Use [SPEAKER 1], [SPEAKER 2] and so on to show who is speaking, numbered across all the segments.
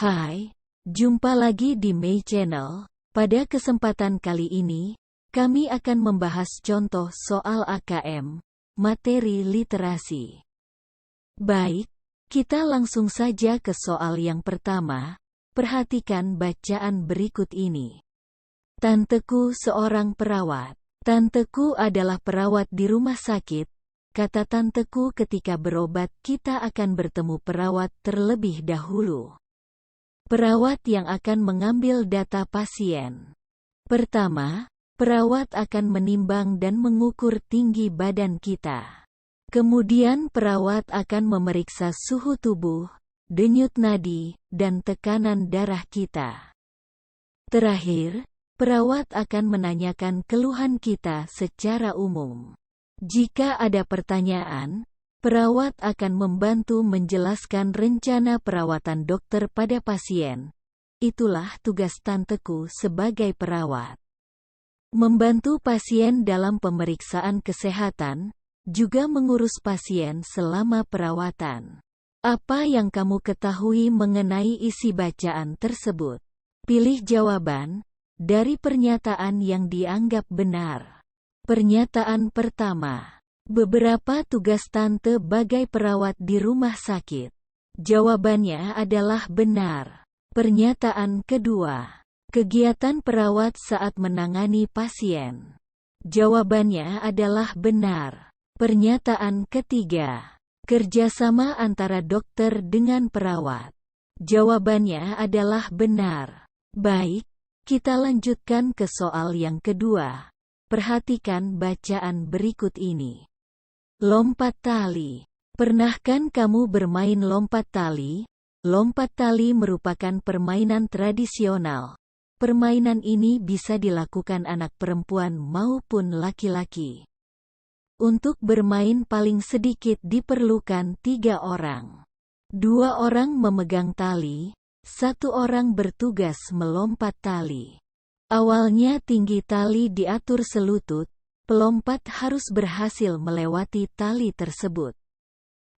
[SPEAKER 1] Hai, jumpa lagi di Mei Channel. Pada kesempatan kali ini, kami akan membahas contoh soal AKM, materi literasi. Baik, kita langsung saja ke soal yang pertama. Perhatikan bacaan berikut ini. Tanteku seorang perawat. Tanteku adalah perawat di rumah sakit. Kata tanteku ketika berobat kita akan bertemu perawat terlebih dahulu. Perawat yang akan mengambil data pasien. Pertama, perawat akan menimbang dan mengukur tinggi badan kita. Kemudian perawat akan memeriksa suhu tubuh, denyut nadi, dan tekanan darah kita. Terakhir, perawat akan menanyakan keluhan kita secara umum. Jika ada pertanyaan, perawat akan membantu menjelaskan rencana perawatan dokter pada pasien. Itulah tugas tanteku sebagai perawat. Membantu pasien dalam pemeriksaan kesehatan, juga mengurus pasien selama perawatan. Apa yang kamu ketahui mengenai isi bacaan tersebut? Pilih jawaban dari pernyataan yang dianggap benar. Pernyataan pertama. Beberapa tugas tante bagai perawat di rumah sakit. Jawabannya adalah benar. Pernyataan kedua. Kegiatan perawat saat menangani pasien. Jawabannya adalah benar. Pernyataan ketiga. Kerjasama antara dokter dengan perawat. Jawabannya adalah benar. Baik, kita lanjutkan ke soal yang kedua. Perhatikan bacaan berikut ini. Lompat tali. Pernahkah kamu bermain lompat tali? Lompat tali merupakan permainan tradisional. Permainan ini bisa dilakukan anak perempuan maupun laki-laki. Untuk bermain paling sedikit diperlukan 3 orang. 2 orang memegang tali, 1 orang bertugas melompat tali. Awalnya tinggi tali diatur selutut. Pelompat harus berhasil melewati tali tersebut.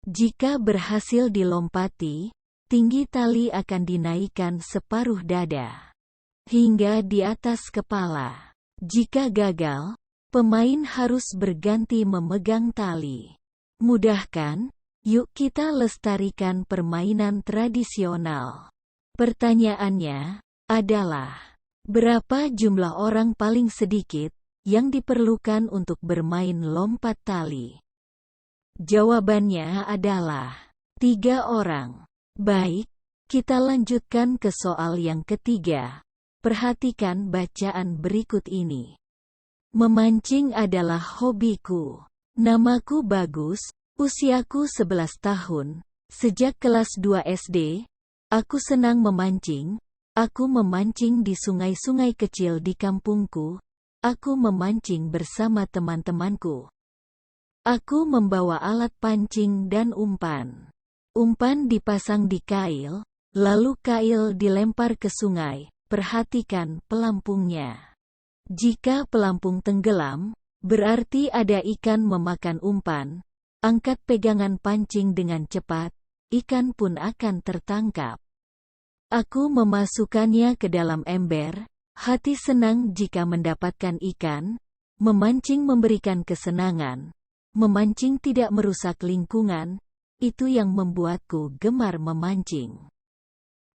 [SPEAKER 1] Jika berhasil dilompati, tinggi tali akan dinaikkan separuh dada, hingga di atas kepala. Jika gagal, pemain harus berganti memegang tali. Mudah kan? Yuk kita lestarikan permainan tradisional. Pertanyaannya adalah, berapa jumlah orang paling sedikit yang diperlukan untuk bermain lompat tali? Jawabannya adalah 3 orang. Baik, kita lanjutkan ke soal yang ketiga. Perhatikan bacaan berikut ini. Memancing adalah hobiku. Namaku Bagus, usiaku 11 tahun. Sejak kelas 2 SD, aku senang memancing. Aku memancing di sungai-sungai kecil di kampungku. Aku memancing bersama teman-temanku. Aku membawa alat pancing dan umpan. Umpan dipasang di kail, lalu kail dilempar ke sungai. Perhatikan pelampungnya. Jika pelampung tenggelam, berarti ada ikan memakan umpan. Angkat pegangan pancing dengan cepat, ikan pun akan tertangkap. Aku memasukkannya ke dalam ember. Hati senang jika mendapatkan ikan. Memancing memberikan kesenangan. Memancing tidak merusak lingkungan. Itu yang membuatku gemar memancing.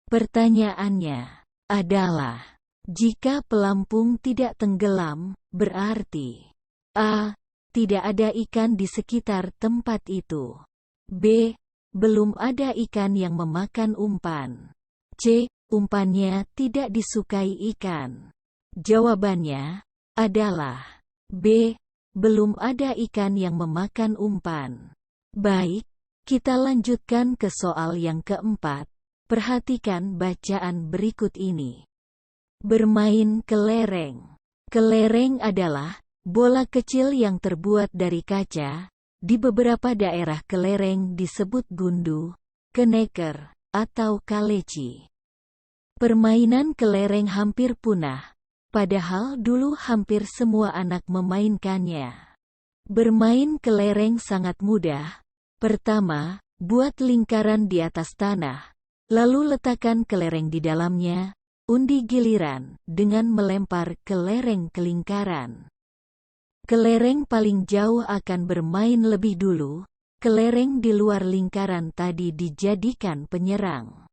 [SPEAKER 1] Pertanyaannya adalah, jika pelampung tidak tenggelam, berarti A. Tidak ada ikan di sekitar tempat itu. B. Belum ada ikan yang memakan umpan. C. Umpannya tidak disukai ikan. Jawabannya adalah B. Belum ada ikan yang memakan umpan. Baik, kita lanjutkan ke soal yang keempat. Perhatikan bacaan berikut ini. Bermain kelereng. Kelereng adalah bola kecil yang terbuat dari kaca. Di beberapa daerah kelereng disebut gundu, keneker, atau kaleci. Permainan kelereng hampir punah, padahal dulu hampir semua anak memainkannya. Bermain kelereng sangat mudah. Pertama, buat lingkaran di atas tanah. Lalu letakkan kelereng di dalamnya, undi giliran dengan melempar kelereng ke lingkaran. Kelereng paling jauh akan bermain lebih dulu, kelereng di luar lingkaran tadi dijadikan penyerang.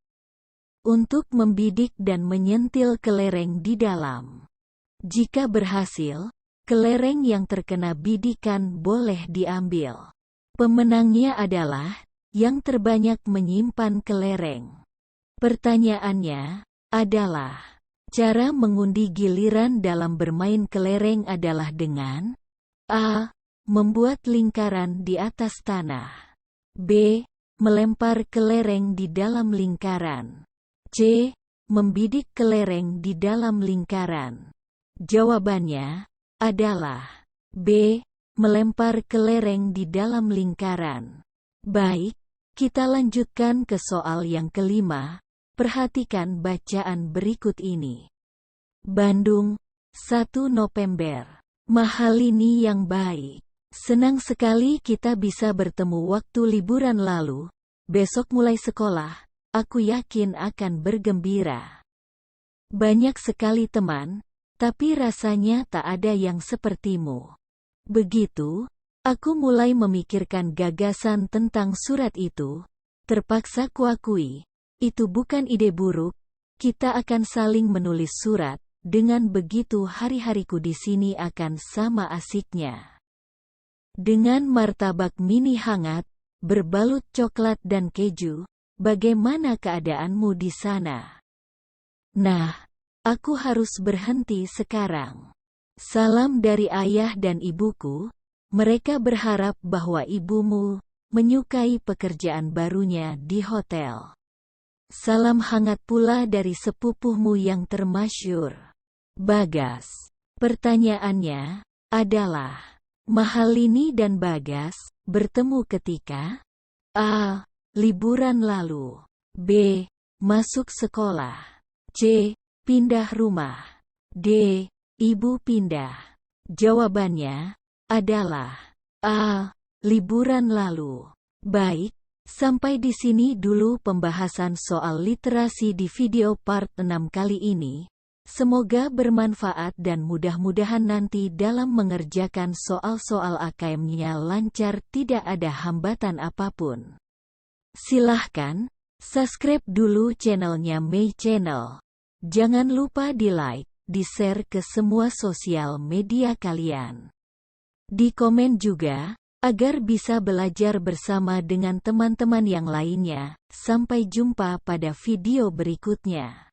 [SPEAKER 1] Untuk membidik dan menyentil kelereng di dalam. Jika berhasil, kelereng yang terkena bidikan boleh diambil. Pemenangnya adalah yang terbanyak menyimpan kelereng. Pertanyaannya adalah, cara mengundi giliran dalam bermain kelereng adalah dengan A. Membuat lingkaran di atas tanah. B. Melempar kelereng di dalam lingkaran. C. Membidik kelereng di dalam lingkaran. Jawabannya adalah B. Melempar kelereng di dalam lingkaran. Baik, kita lanjutkan ke soal yang kelima. Perhatikan bacaan berikut ini. Bandung, 1 November. Mahalini yang baik. Senang sekali kita bisa bertemu waktu liburan lalu. Besok mulai sekolah, aku yakin akan bergembira. Banyak sekali teman, tapi rasanya tak ada yang sepertimu. Begitu, aku mulai memikirkan gagasan tentang surat itu. Terpaksa kuakui, itu bukan ide buruk. Kita akan saling menulis surat. Dengan begitu hari-hariku di sini akan sama asiknya. Dengan martabak mini hangat, berbalut coklat dan keju, bagaimana keadaanmu di sana? Nah, aku harus berhenti sekarang. Salam dari ayah dan ibuku, mereka berharap bahwa ibumu menyukai pekerjaan barunya di hotel. Salam hangat pula dari sepupuhmu yang termasyur, Bagas. Pertanyaannya adalah, Mahalini dan Bagas bertemu ketika A. Liburan lalu. B. Masuk sekolah. C. Pindah rumah. D. Ibu pindah. Jawabannya adalah A. Liburan lalu. Baik, sampai di sini dulu pembahasan soal literasi di video part 6 kali ini. Semoga bermanfaat dan mudah-mudahan nanti dalam mengerjakan soal-soal AKM-nya lancar, tidak ada hambatan apapun. Silahkan subscribe dulu channelnya Mei Channel. Jangan lupa di like, di share ke semua sosial media kalian. Di komen juga, agar bisa belajar bersama dengan teman-teman yang lainnya. Sampai jumpa pada video berikutnya.